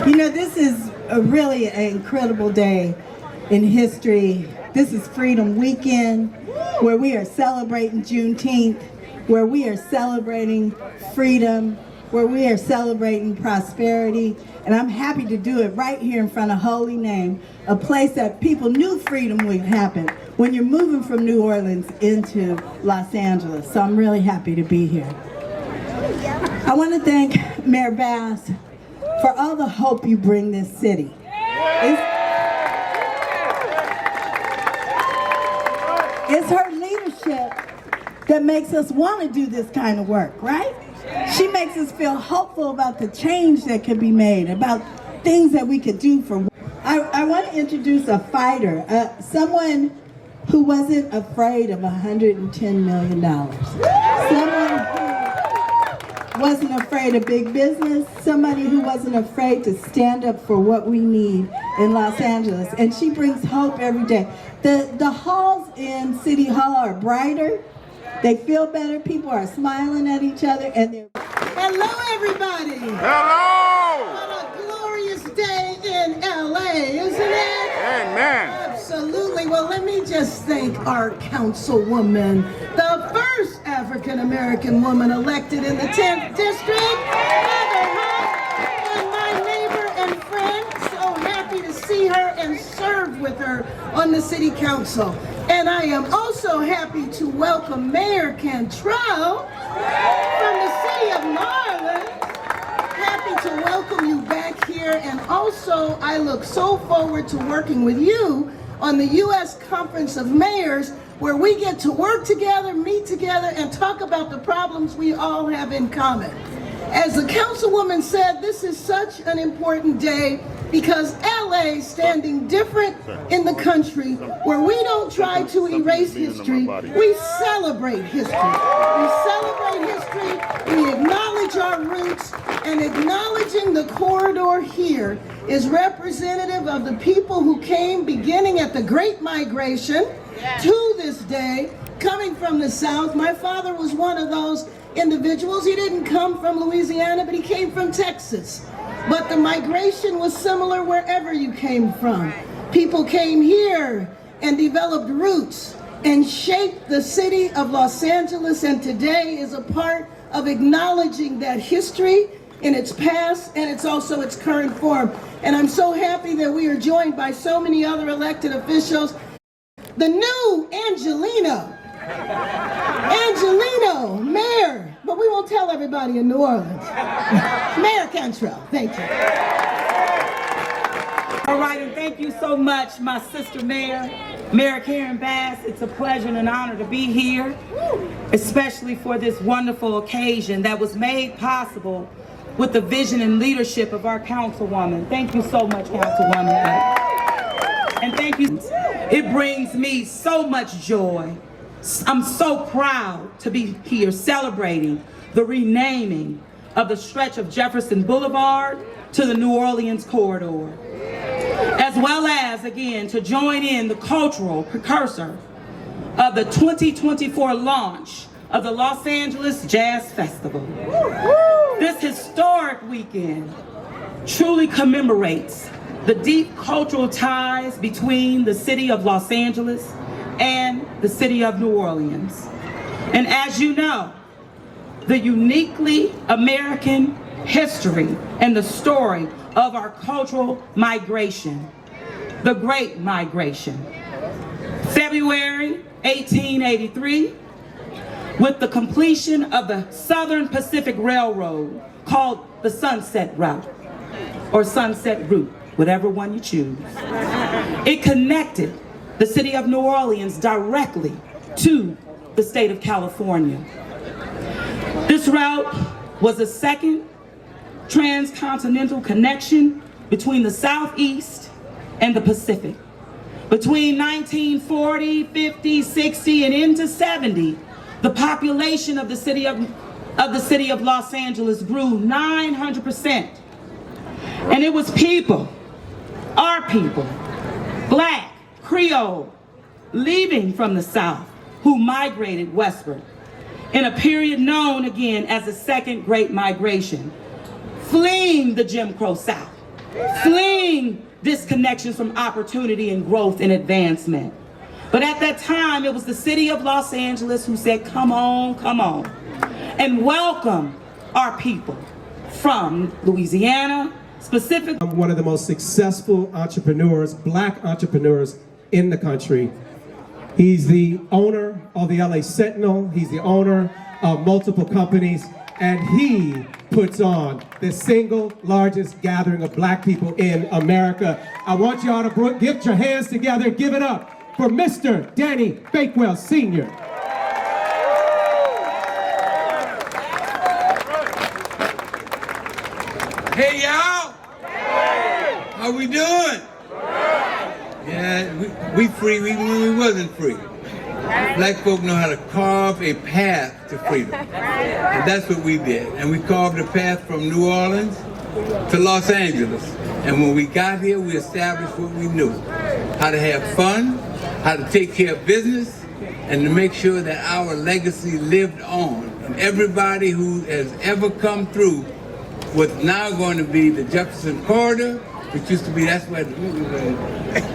You know, this is really an incredible day in history. This is Freedom Weekend, where we are celebrating Juneteenth, where we are celebrating freedom, where we are celebrating prosperity. And I'm happy to do it right here in front of Holy Name, a place that people knew freedom would happen when you're moving from New Orleans into Los Angeles. So I'm really happy to be here. I want to thank Mayor Bass for all the hope you bring this city. It's her leadership that makes us want to do this kind of work, right? She makes us feel hopeful about the change that can be made, about things that we could do for. I want to introduce a fighter, someone who wasn't afraid of $110 million. Someone who wasn't afraid of big business, somebody who wasn't afraid to stand up for what we need in Los Angeles. And she brings hope every day. The halls in City Hall are brighter. They feel better. People are smiling at each other. And they're... Hello, everybody. Hello. What a glorious day in L.A., isn't it? Amen. Absolutely. Well, let me just thank our councilwoman, the first African-American woman elected in the 10th District, Heather Hutt, and my neighbor and friend. So happy to see her and serve with her on the City Council. And I am also happy to welcome Mayor Cantrell from the City of Maryland. Happy to welcome you back here. And also, I look so forward to working with you on the U.S. Conference of Mayors, where we get to work together, meet together, and talk about the problems we all have in common. As the councilwoman said, this is such an important day because LA is standing different in the country, where we don't try to erase history, we celebrate history. We celebrate history, we acknowledge our roots, and acknowledging the corridor here is representative of the people who came beginning at the Great Migration to this day, coming from the South. My father was one of those individuals. He didn't come from Louisiana, but he came from Texas. But the migration was similar wherever you came from. People came here and developed roots and shaped the city of Los Angeles, and today is a part of acknowledging that history in its past and it's also its current form. And I'm so happy that we are joined by so many other elected officials. The new Angelino, Mayor, but we won't tell everybody in New Orleans. Mayor Cantrell, thank you. All right, and thank you so much, my sister Mayor Karen Bass. It's a pleasure and an honor to be here, especially for this wonderful occasion that was made possible with the vision and leadership of our councilwoman. Thank you so much, councilwoman. And thank you. It brings me so much joy. I'm so proud to be here celebrating the renaming of the stretch of Jefferson Boulevard to the New Orleans corridor, as well as, again, to join in the cultural precursor of the 2024 launch of the Los Angeles Jazz Festival. This historic weekend truly commemorates the deep cultural ties between the city of Los Angeles and the city of New Orleans. And as you know, the uniquely American history and the story of our cultural migration, the Great Migration. February 1883, with the completion of the Southern Pacific Railroad, called the Sunset Route, or Sunset Route, whatever one you choose. It connected the city of New Orleans directly to the state of California. This route was a second transcontinental connection between the Southeast and the Pacific. Between 1940, 50, 60, and into 70, the population of the city of Los Angeles grew 900%. And it was people, our people, Black, Creole, leaving from the South, who migrated westward in a period known again as the Second Great Migration, fleeing the Jim Crow South fleeing disconnections from opportunity and growth and advancement. But at that time, it was the city of Los Angeles who said, come on, and welcome our people from Louisiana, specifically. I'm one of the most successful entrepreneurs, black entrepreneurs in the country. He's the owner of the LA Sentinel. He's the owner of multiple companies, and he puts on the single largest gathering of black people in America. I want y'all to get your hands together and give it up for Mr. Danny Bakewell Sr. Hey y'all! How we doing? Yeah, we free even when we wasn't free. Black folk know how to carve a path to freedom. And that's what we did. And we carved a path from New Orleans to Los Angeles. And when we got here, we established what we knew. How to have fun, how to take care of business, and to make sure that our legacy lived on. And everybody who has ever come through what's now going to be the Jefferson Corridor, which used to be, that's where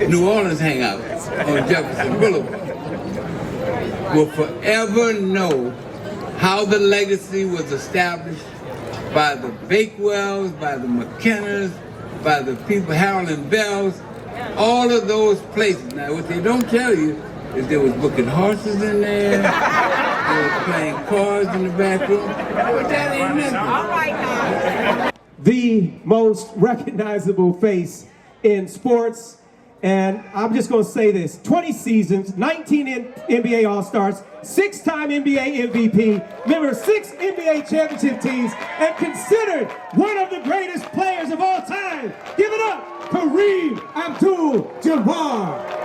New Orleans hang out, on Jefferson Boulevard, will forever know how the legacy was established by the Bakewells, by the McKennas, by the people, Harold and Belle's, all of those places. Now, what they don't tell you is there was booking horses in there, they were playing cards in the back room. But that ain't nothing. All right, now. The most recognizable face in sports, and I'm just going to say this: 20 seasons, 19 NBA All-Stars, 6-time NBA MVP, member of 6 NBA championship teams, and considered one of the greatest players of all time. Give it up, Kareem Abdul-Jabbar.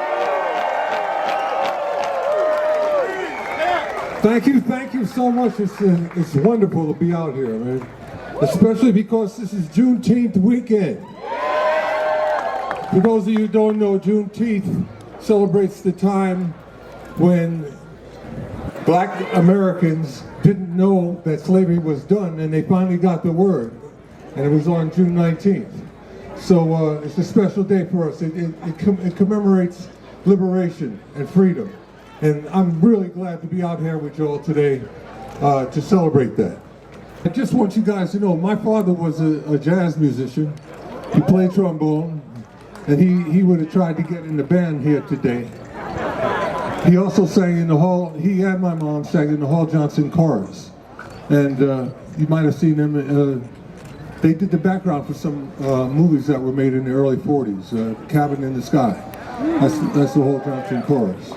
Thank you so much. It's wonderful to be out here, man. Especially because this is Juneteenth weekend. For those of you who don't know, Juneteenth celebrates the time when black Americans didn't know that slavery was done, and they finally got the word. And it was on June 19th. So it's a special day for us. It commemorates liberation and freedom. And I'm really glad to be out here with you all today to celebrate that. I just want you guys to know, my father was a jazz musician. He played trombone, and he would have tried to get in the band here today. He also sang in the Hall, he and my mom sang in the Hall Johnson chorus. And you might have seen them, they did the background for some movies that were made in the early 40s, Cabin in the Sky. That's the Hall Johnson chorus.